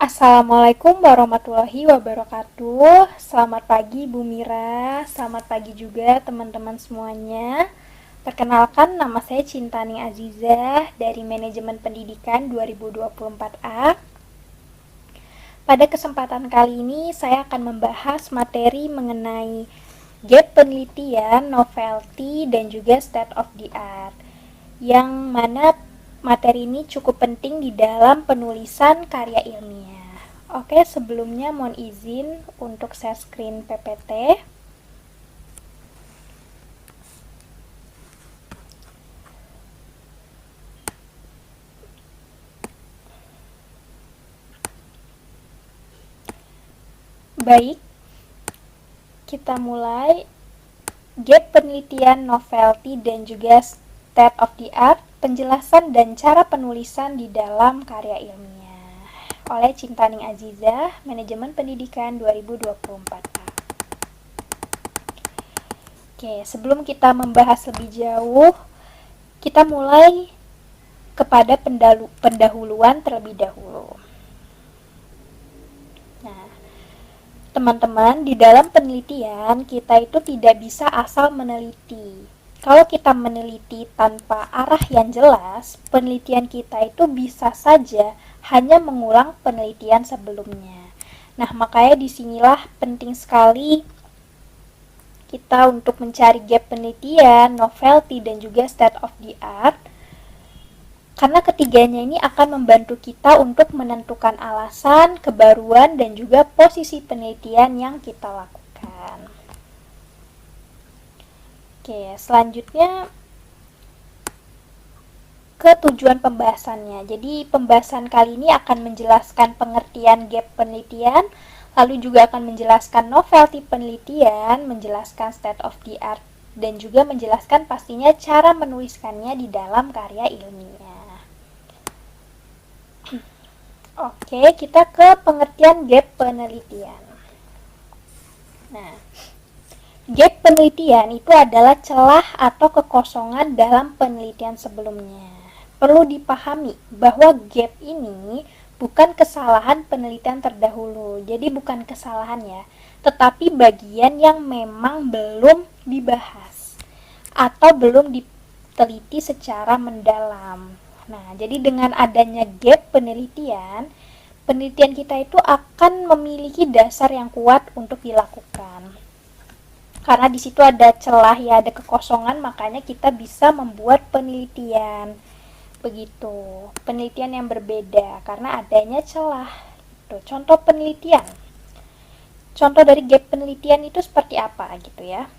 Assalamualaikum warahmatullahi wabarakatuh. Selamat pagi Bu Mira, selamat pagi juga teman-teman semuanya. Perkenalkan, nama saya Cintani Azizah dari Manajemen Pendidikan 2024A. Pada kesempatan kali ini saya akan membahas materi mengenai gap penelitian, novelty, dan juga state of the art, yang mana materi ini cukup penting di dalam penulisan karya ilmiah. Oke, sebelumnya mohon izin untuk share screen PPT. Baik, kita mulai. Gap penelitian, novelty, dan juga state of the art, penjelasan dan cara penulisan di dalam karya ilmiah oleh Cintaning Azizah, Manajemen Pendidikan 2024A. Oke, sebelum kita membahas lebih jauh, kita mulai kepada pendahuluan terlebih dahulu. Nah, teman-teman, di dalam penelitian kita itu tidak bisa asal meneliti. Kalau kita meneliti tanpa arah yang jelas, penelitian kita itu bisa saja hanya mengulang penelitian sebelumnya. Nah, makanya disinilah penting sekali kita untuk mencari gap penelitian, novelty, dan juga state of the art, karena ketiganya ini akan membantu kita untuk menentukan alasan, kebaruan, dan juga posisi penelitian yang kita lakukan. Oke, selanjutnya ke tujuan pembahasannya. Jadi pembahasan kali ini akan menjelaskan pengertian gap penelitian, lalu juga akan menjelaskan novelty penelitian, menjelaskan state of the art, dan juga menjelaskan pastinya cara menuliskannya di dalam karya ilmiah. Oke, kita ke pengertian gap penelitian. Nah, gap penelitian itu adalah celah atau kekosongan dalam penelitian sebelumnya. Perlu dipahami bahwa gap ini bukan kesalahan penelitian terdahulu. Jadi bukan kesalahan ya, tetapi bagian yang memang belum dibahas atau belum diteliti secara mendalam. Nah, jadi dengan adanya gap penelitian kita itu akan memiliki dasar yang kuat untuk dilakukan. Karena di situ ada celah ya, ada kekosongan, makanya kita bisa membuat penelitian. Begitu, penelitian yang berbeda karena adanya celah. Contoh penelitian. Contoh dari gap penelitian itu seperti apa gitu ya.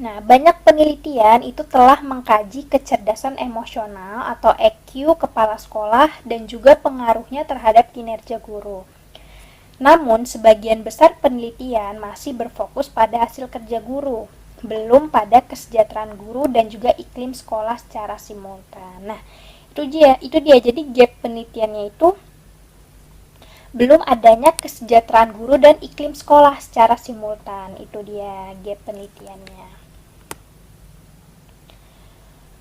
Nah, banyak penelitian itu telah mengkaji kecerdasan emosional atau EQ kepala sekolah dan juga pengaruhnya terhadap kinerja guru. Namun, sebagian besar penelitian masih berfokus pada hasil kerja guru, belum pada kesejahteraan guru dan juga iklim sekolah secara simultan. Nah, itu dia. Jadi gap penelitiannya itu belum adanya kesejahteraan guru dan iklim sekolah secara simultan. Itu dia gap penelitiannya.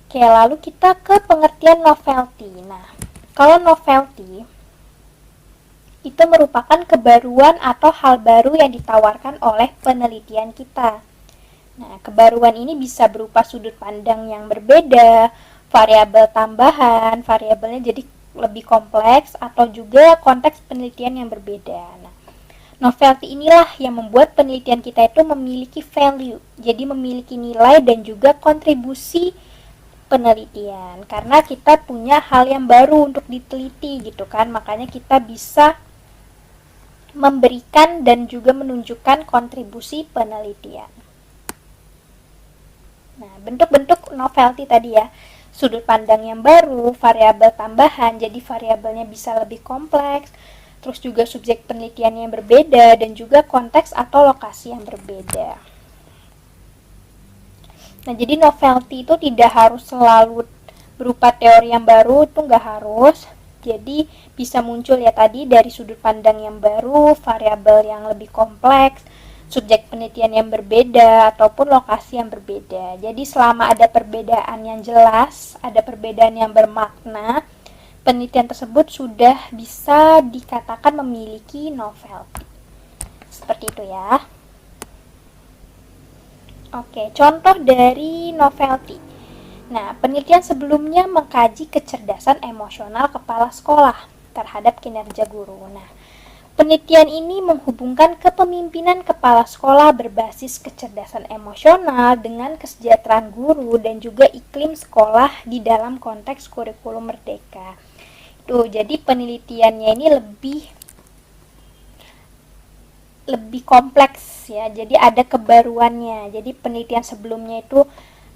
Oke, lalu kita ke pengertian novelty. Nah, kalau novelty itu merupakan kebaruan atau hal baru yang ditawarkan oleh penelitian kita. Nah, kebaruan ini bisa berupa sudut pandang yang berbeda, variabel tambahan, variabelnya jadi lebih kompleks, atau juga konteks penelitian yang berbeda. Nah, novelty inilah yang membuat penelitian kita itu memiliki value, jadi memiliki nilai dan juga kontribusi penelitian, karena kita punya hal yang baru untuk diteliti gitu kan, makanya kita bisa memberikan dan juga menunjukkan kontribusi penelitian. Nah, bentuk-bentuk novelty tadi ya, sudut pandang yang baru, variabel tambahan, jadi variabelnya bisa lebih kompleks, terus juga subjek penelitian yang berbeda, dan juga konteks atau lokasi yang berbeda. Nah, jadi novelty itu tidak harus selalu berupa teori yang baru, itu nggak harus. Jadi bisa muncul ya tadi dari sudut pandang yang baru, variabel yang lebih kompleks, subjek penelitian yang berbeda, ataupun lokasi yang berbeda. Jadi selama ada perbedaan yang jelas, ada perbedaan yang bermakna, penelitian tersebut sudah bisa dikatakan memiliki novelty. Seperti itu ya. Oke, contoh dari novelty. Nah, penelitian sebelumnya mengkaji kecerdasan emosional kepala sekolah terhadap kinerja guru. Nah, penelitian ini menghubungkan kepemimpinan kepala sekolah berbasis kecerdasan emosional dengan kesejahteraan guru dan juga iklim sekolah di dalam konteks kurikulum merdeka. Jadi penelitiannya ini lebih kompleks ya. Jadi ada kebaruannya. Jadi penelitian sebelumnya itu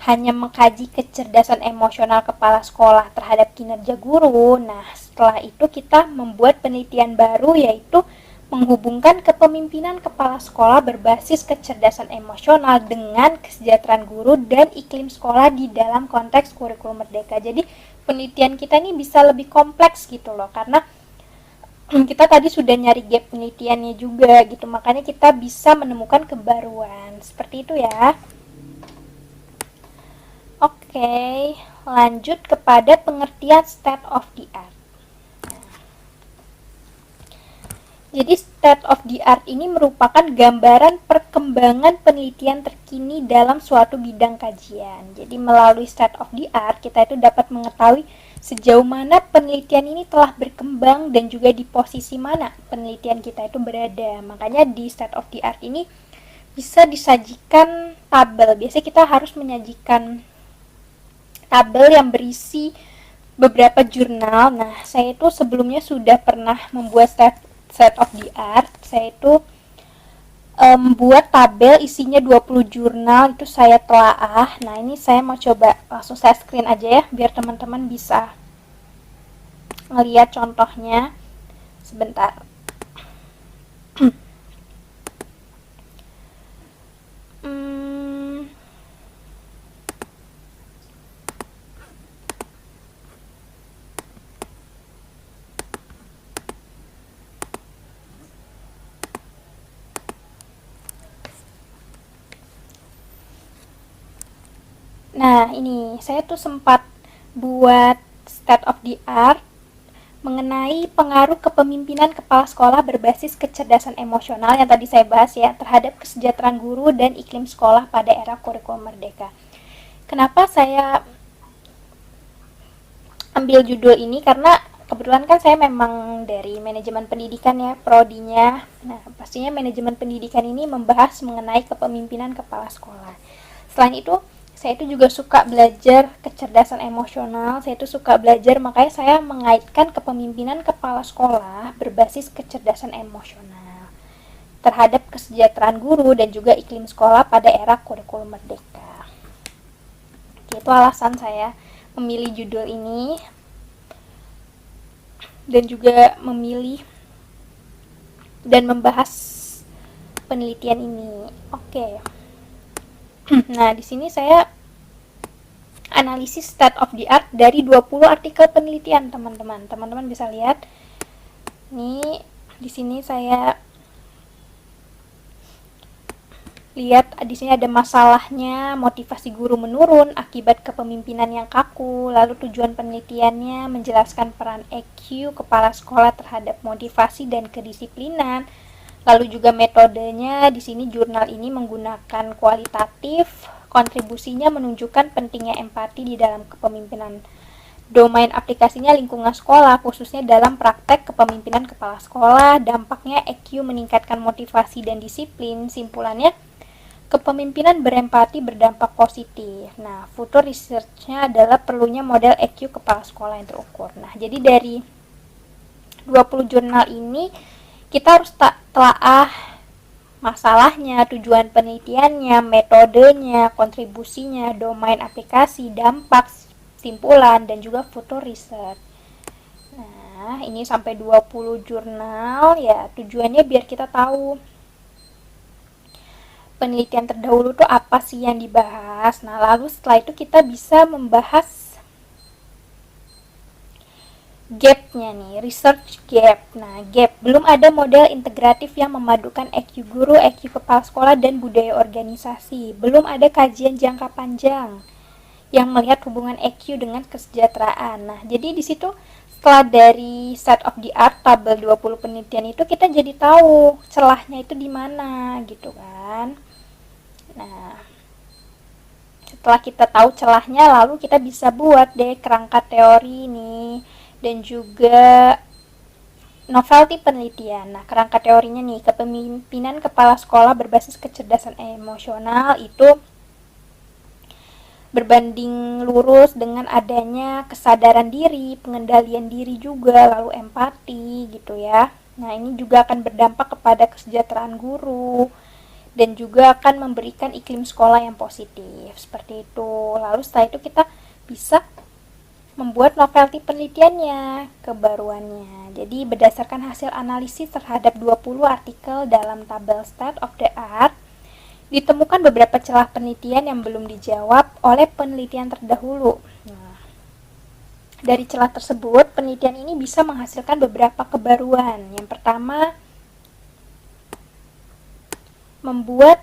hanya mengkaji kecerdasan emosional kepala sekolah terhadap kinerja guru. Nah, setelah itu kita membuat penelitian baru, yaitu menghubungkan kepemimpinan kepala sekolah berbasis kecerdasan emosional dengan kesejahteraan guru dan iklim sekolah di dalam konteks kurikulum merdeka. Jadi penelitian kita ini bisa lebih kompleks gitu loh, karena kita tadi sudah nyari gap penelitiannya juga gitu, makanya kita bisa menemukan kebaruan. Seperti itu ya. Oke, lanjut kepada pengertian state of the art. Jadi state of the art ini merupakan gambaran perkembangan penelitian terkini dalam suatu bidang kajian. Jadi melalui state of the art kita itu dapat mengetahui sejauh mana penelitian ini telah berkembang dan juga di posisi mana penelitian kita itu berada. Makanya di state of the art ini bisa disajikan tabel. Biasanya kita harus menyajikan tabel yang berisi beberapa jurnal. Nah, saya itu sebelumnya sudah pernah membuat state of the art. Saya itu membuat tabel isinya 20 jurnal, itu saya telaah. Nah, ini saya mau coba langsung saya screen aja ya, biar teman-teman bisa ngelihat contohnya. Sebentar. Nah, ini saya tuh sempat buat state of the art mengenai pengaruh kepemimpinan kepala sekolah berbasis kecerdasan emosional yang tadi saya bahas ya, terhadap kesejahteraan guru dan iklim sekolah pada era kurikulum merdeka. Kenapa saya ambil judul ini? Karena kebetulan kan saya memang dari manajemen pendidikan ya, prodinya. Nah, pastinya manajemen pendidikan ini membahas mengenai kepemimpinan kepala sekolah. Selain itu, saya itu juga suka belajar kecerdasan emosional. Saya itu suka belajar, makanya saya mengaitkan kepemimpinan kepala sekolah berbasis kecerdasan emosional terhadap kesejahteraan guru dan juga iklim sekolah pada era kurikulum merdeka. Itu alasan saya memilih judul ini dan juga memilih dan membahas penelitian ini. Oke. Nah, di sini saya analisis state of the art dari 20 artikel penelitian, teman-teman. Teman-teman bisa lihat. Nih, di sini saya lihat di sini ada masalahnya, motivasi guru menurun akibat kepemimpinan yang kaku. Lalu tujuan penelitiannya menjelaskan peran EQ kepala sekolah terhadap motivasi dan kedisiplinan. Lalu juga metodenya, di sini jurnal ini menggunakan kualitatif, kontribusinya menunjukkan pentingnya empati di dalam kepemimpinan. Domain aplikasinya lingkungan sekolah, khususnya dalam praktek kepemimpinan kepala sekolah. Dampaknya EQ meningkatkan motivasi dan disiplin. Simpulannya, kepemimpinan berempati berdampak positif. Nah, futur research-nya adalah perlunya model EQ kepala sekolah yang terukur. Nah, jadi dari 20 jurnal ini kita harus telaah masalahnya, tujuan penelitiannya, metodenya, kontribusinya, domain aplikasi, dampak, simpulan, dan juga futur research. Nah, ini sampai 20 jurnal ya, tujuannya biar kita tahu penelitian terdahulu tuh apa sih yang dibahas. Nah, lalu setelah itu kita bisa membahas gap-nya nih, research gap. Nah, gap, belum ada model integratif yang memadukan EQ guru, EQ kepala sekolah, dan budaya organisasi. Belum ada kajian jangka panjang yang melihat hubungan EQ dengan kesejahteraan. Nah, jadi di situ setelah dari state of the art tabel 20 penelitian itu, kita jadi tahu celahnya itu di mana gitu kan. Nah, setelah kita tahu celahnya, lalu kita bisa buat deh kerangka teori nih dan juga novelty penelitian. Nah, kerangka teorinya nih, kepemimpinan kepala sekolah berbasis kecerdasan emosional itu berbanding lurus dengan adanya kesadaran diri, pengendalian diri juga, lalu empati gitu ya. Nah, ini juga akan berdampak kepada kesejahteraan guru dan juga akan memberikan iklim sekolah yang positif. Seperti itu. Lalu setelah itu kita bisa membuat novelty penelitiannya, kebaruannya. Jadi berdasarkan hasil analisis terhadap 20 artikel dalam tabel state of the art, ditemukan beberapa celah penelitian yang belum dijawab oleh penelitian terdahulu. Nah, dari celah tersebut, penelitian ini bisa menghasilkan beberapa kebaruan. Yang pertama, membuat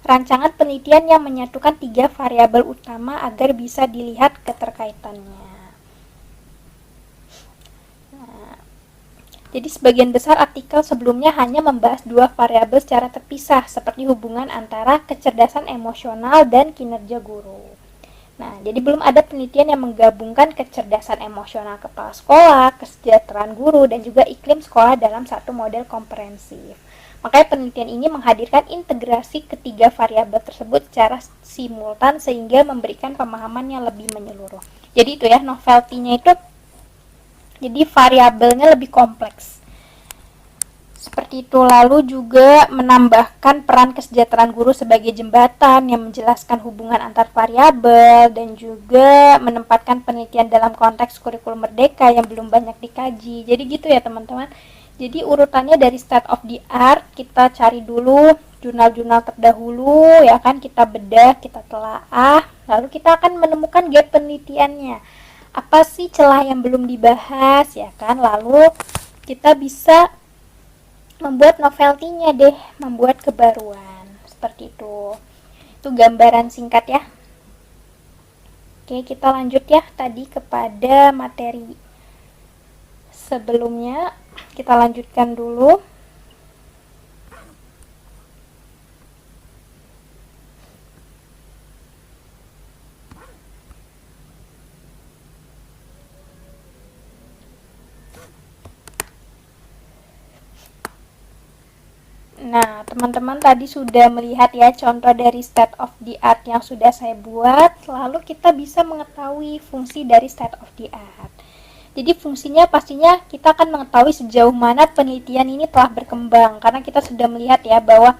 rancangan penelitian yang menyatukan 3 variabel utama agar bisa dilihat keterkaitannya. Jadi sebagian besar artikel sebelumnya hanya membahas 2 variabel secara terpisah, seperti hubungan antara kecerdasan emosional dan kinerja guru. Nah, jadi belum ada penelitian yang menggabungkan kecerdasan emosional kepala sekolah, kesejahteraan guru, dan juga iklim sekolah dalam satu model komprehensif. Makanya penelitian ini menghadirkan integrasi ketiga variabel tersebut secara simultan sehingga memberikan pemahaman yang lebih menyeluruh. Jadi itu ya, novelty-nya itu jadi variabelnya lebih kompleks. Seperti itu. Lalu juga menambahkan peran kesejahteraan guru sebagai jembatan yang menjelaskan hubungan antar variabel dan juga menempatkan penelitian dalam konteks kurikulum merdeka yang belum banyak dikaji. Jadi gitu ya teman-teman. Jadi urutannya dari state of the art, kita cari dulu jurnal-jurnal terdahulu, ya kan, kita bedah, kita telaah, lalu kita akan menemukan gap penelitiannya. Apa sih celah yang belum dibahas, ya kan? Lalu kita bisa membuat novelty-nya deh, membuat kebaruan. Seperti itu. Itu gambaran singkat ya. Oke, kita lanjut ya tadi kepada materi sebelumnya. Kita lanjutkan dulu. Nah, teman-teman tadi sudah melihat ya contoh dari state of the art yang sudah saya buat. Lalu kita bisa mengetahui fungsi dari state of the art. Jadi fungsinya pastinya kita akan mengetahui sejauh mana penelitian ini telah berkembang. Karena kita sudah melihat ya bahwa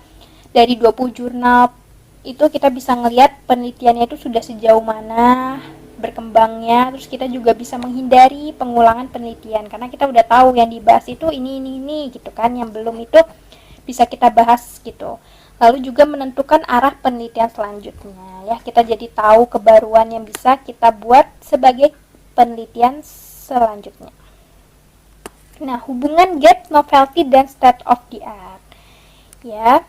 dari 20 jurnal itu kita bisa melihat penelitiannya itu sudah sejauh mana berkembangnya. Terus kita juga bisa menghindari pengulangan penelitian. Karena kita udah tahu yang dibahas itu ini gitu kan. Yang belum itu bisa kita bahas gitu. Lalu juga menentukan arah penelitian selanjutnya ya. Kita jadi tahu kebaruan yang bisa kita buat sebagai penelitian selanjutnya. Nah, hubungan gap, novelty, dan state of the art ya.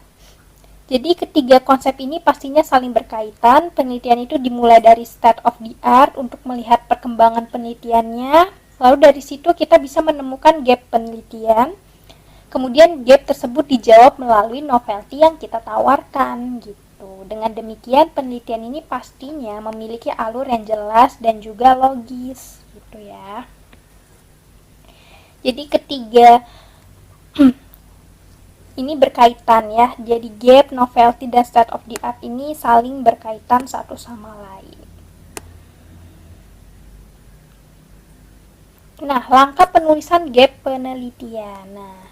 Jadi ketiga konsep ini pastinya saling berkaitan. Penelitian itu dimulai dari state of the art untuk melihat perkembangan penelitiannya. Lalu dari situ kita bisa menemukan gap penelitian. Kemudian gap tersebut dijawab melalui novelty yang kita tawarkan gitu. Dengan demikian penelitian ini pastinya memiliki alur yang jelas dan juga logis gitu ya. Jadi ketiga ini berkaitan ya. Jadi gap, novelty, dan state of the art ini saling berkaitan satu sama lain. Nah, langkah penulisan gap penelitian. Nah,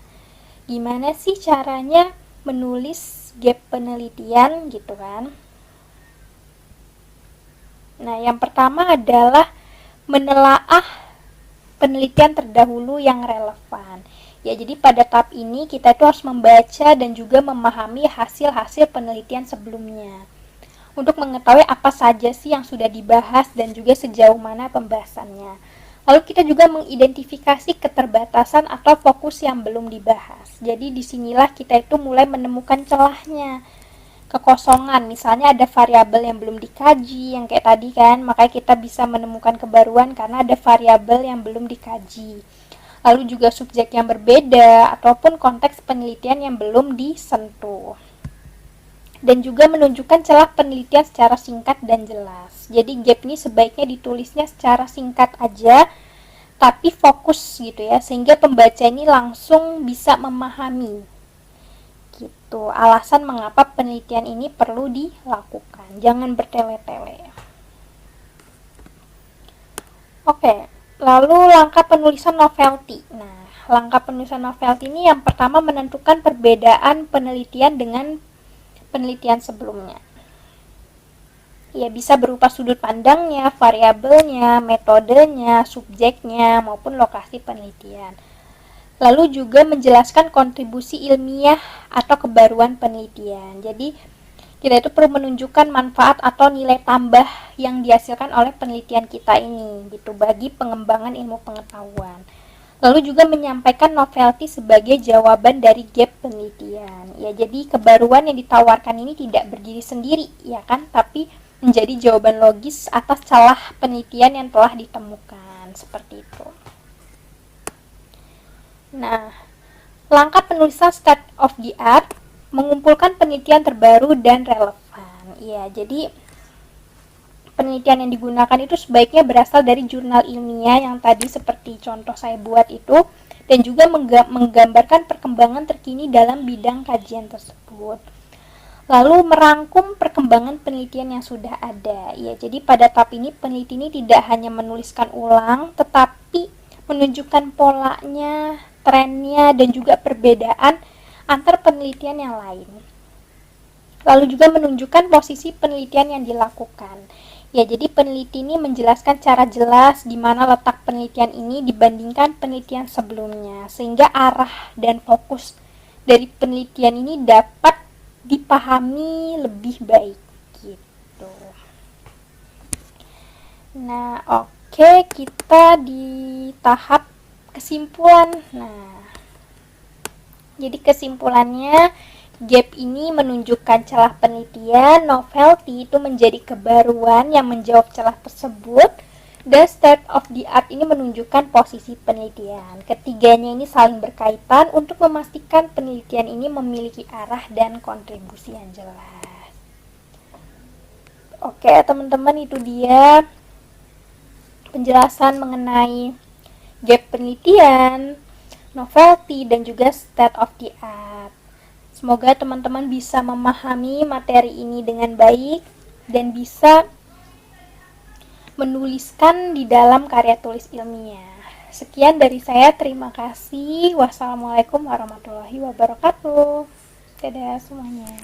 gimana sih caranya menulis gap penelitian gitu kan? Nah, yang pertama adalah menelaah penelitian terdahulu yang relevan. Ya, jadi pada tahap ini kita itu harus membaca dan juga memahami hasil-hasil penelitian sebelumnya. Untuk mengetahui apa saja sih yang sudah dibahas dan juga sejauh mana pembahasannya. Lalu kita juga mengidentifikasi keterbatasan atau fokus yang belum dibahas. Jadi disinilah kita itu mulai menemukan celahnya. kekosongan. Misalnya ada variabel yang belum dikaji, yang kayak tadi kan, makanya kita bisa menemukan kebaruan karena ada variabel yang belum dikaji. Lalu juga subjek yang berbeda ataupun konteks penelitian yang belum disentuh. Dan juga menunjukkan celah penelitian secara singkat dan jelas. Jadi gap ini sebaiknya ditulisnya secara singkat aja, tapi fokus gitu ya, sehingga pembaca ini langsung bisa memahami gitu alasan mengapa penelitian ini perlu dilakukan. Jangan bertele-tele. Oke, lalu langkah penulisan novelty. Nah, langkah penulisan novelty ini yang pertama menentukan perbedaan penelitian dengan penelitian sebelumnya. Ya, bisa berupa sudut pandangnya, variabelnya, metodenya, subjeknya, maupun lokasi penelitian. Lalu juga menjelaskan kontribusi ilmiah atau kebaruan penelitian. Jadi, kita itu perlu menunjukkan manfaat atau nilai tambah yang dihasilkan oleh penelitian kita ini, gitu, bagi pengembangan ilmu pengetahuan. Lalu juga menyampaikan novelty sebagai jawaban dari gap penelitian. Ya, jadi kebaruan yang ditawarkan ini tidak berdiri sendiri, ya kan, tapi menjadi jawaban logis atas celah penelitian yang telah ditemukan, seperti itu. Nah, langkah penulisan state of the art mengumpulkan penelitian terbaru dan relevan. Ya, jadi penelitian yang digunakan itu sebaiknya berasal dari jurnal ilmiah yang tadi seperti contoh saya buat itu, dan juga menggambarkan perkembangan terkini dalam bidang kajian tersebut. Lalu merangkum perkembangan penelitian yang sudah ada. Ya, jadi pada tahap ini peneliti ini tidak hanya menuliskan ulang, tetapi menunjukkan polanya, trennya, dan juga perbedaan antar penelitian yang lain. Lalu juga menunjukkan posisi penelitian yang dilakukan. Ya, jadi peneliti ini menjelaskan secara jelas di mana letak penelitian ini dibandingkan penelitian sebelumnya, sehingga arah dan fokus dari penelitian ini dapat dipahami lebih baik gitu. Nah, oke, kita di tahap kesimpulan. Nah, jadi kesimpulannya, gap ini menunjukkan celah penelitian, novelty itu menjadi kebaruan yang menjawab celah tersebut, dan state of the art ini menunjukkan posisi penelitian. Ketiganya ini saling berkaitan untuk memastikan penelitian ini memiliki arah dan kontribusi yang jelas. Oke, teman-teman, itu dia penjelasan mengenai gap penelitian, novelty, dan juga state of the art. Semoga teman-teman bisa memahami materi ini dengan baik dan bisa menuliskan di dalam karya tulis ilmiah. Sekian dari saya, terima kasih. Wassalamualaikum warahmatullahi wabarakatuh. Dadah semuanya.